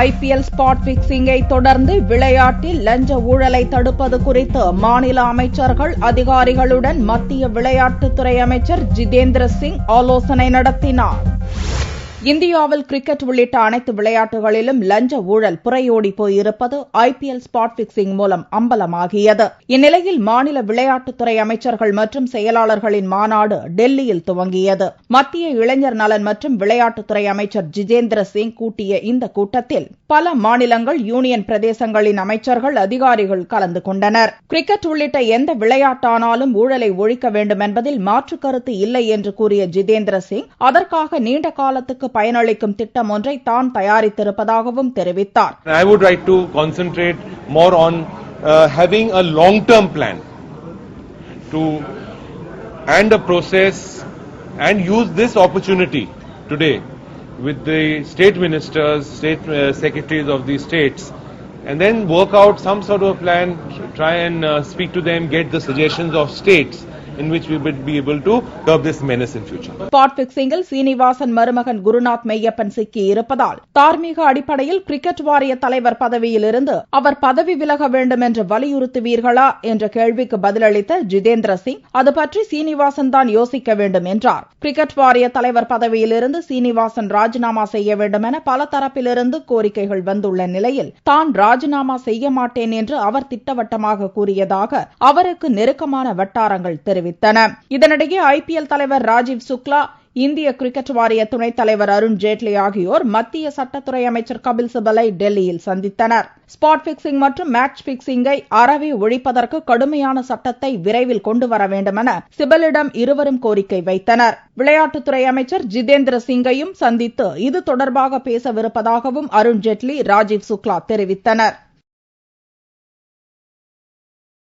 IPL spot பிக்சிங்கை தொடர்ந்து விளையாட்டில் லஞ்ச ஊழலை தடுப்பது குறித்து மாநில அமைச்சர்கள் அதிகாரிகளுடன் மத்திய விளையாட்டுத்துறை அமைச்சர் ஜிதேந்திர சிங் ஆலோசனை நடத்தினார். இந்தியாவில் கிரிக்கெட் உள்ளிட்ட அனைத்து விளையாட்டுகளிலும் லஞ்ச ஊழல் புரையோடி போயிருப்பது ஐபிஎல் ஸ்பாட் பிக்சிங் மூலம் அம்பலமாகியது. இந்நிலையில் மாநில விளையாட்டுத்துறை அமைச்சர்கள் மற்றும் செயலாளர்களின் மாநாடு டெல்லியில் துவங்கியது. மத்திய இளைஞர் நலன் மற்றும் விளையாட்டுத்துறை அமைச்சர் ஜிதேந்திர சிங் கூட்டிய இந்த கூட்டத்தில் பல மாநிலங்கள், யூனியன் பிரதேசங்களின் அமைச்சர்கள், அதிகாரிகள் கலந்து கொண்டனர். கிரிக்கெட் உள்ளிட்ட எந்த விளையாட்டானாலும் ஊழலை ஒழிக்க வேண்டும் என்பதில் மாற்றுக் கருத்து இல்லை என்று கூறிய ஜிதேந்திர சிங் அதற்காக நீண்ட காலத்துக்கு பயனளிக்கும் திட்டம் ஒன்றை தான் தயாரித்திருப்பதாகவும் தெரிவித்தார். I would like to concentrate more on having a long-term plan to and a process and use this opportunity today with the state ministers, state secretaries of the states, and then work out some sort of plan, try and speak to them, get the suggestions of states in which we will be able to curb this menace in future. Spot பிக்சிங்கில் சீனிவாசன் மருமகன் குருநாத் மெய்யப்பன் சிக்கி இருப்பதால் தார்மீக அடிப்படையில் cricket வாரிய தலைவர் பதவியிலிருந்து அவர் பதவி விலக வேண்டும் என்று வலியுறுத்துவீர்களா என்ற கேள்விக்கு பதிலளித்த ஜிதேந்திர சிங் அது பற்றி சீனிவாசன் தான் யோசிக்க வேண்டும் என்றார். கிரிக்கெட் வாரிய தலைவர் பதவியிலிருந்து சீனிவாசன் ராஜினாமா செய்ய வேண்டும் என பல தரப்பிலிருந்து கோரிக்கைகள் வந்துள்ள நிலையில் தான் ராஜினாமா செய்ய மாட்டேன் என்று அவர் திட்டவட்டமாக கூறியதாக அவருக்கு நெருக்கமான வட்டாரங்கள் தெரிவித்தன. இதனிடையே ஐபிஎல் தலைவர் ராஜீவ் சுக்லா, இந்திய கிரிக்கெட் வாரிய துணைத் தலைவர் அருண் ஜேட்லி ஆகியோர் மத்திய சட்டத்துறை அமைச்சர் கபில் சிபலை டெல்லியில் சந்தித்தனர். ஸ்பாட் பிக்சிங் மற்றும் மேட்ச் பிக்சிங்கை அறவே ஒழிப்பதற்கு கடுமையான சட்டத்தை விரைவில் கொண்டு வர வேண்டும் என சிபலிடம் இருவரும் கோரிக்கை வைத்தனர். விளையாட்டுத்துறை அமைச்சர் ஜிதேந்திர சிங்கையும் சந்தித்து இது தொடர்பாக பேசவிருப்பதாகவும் அருண் ஜேட்லி, ராஜீவ் சுக்லா தெரிவித்தனர்.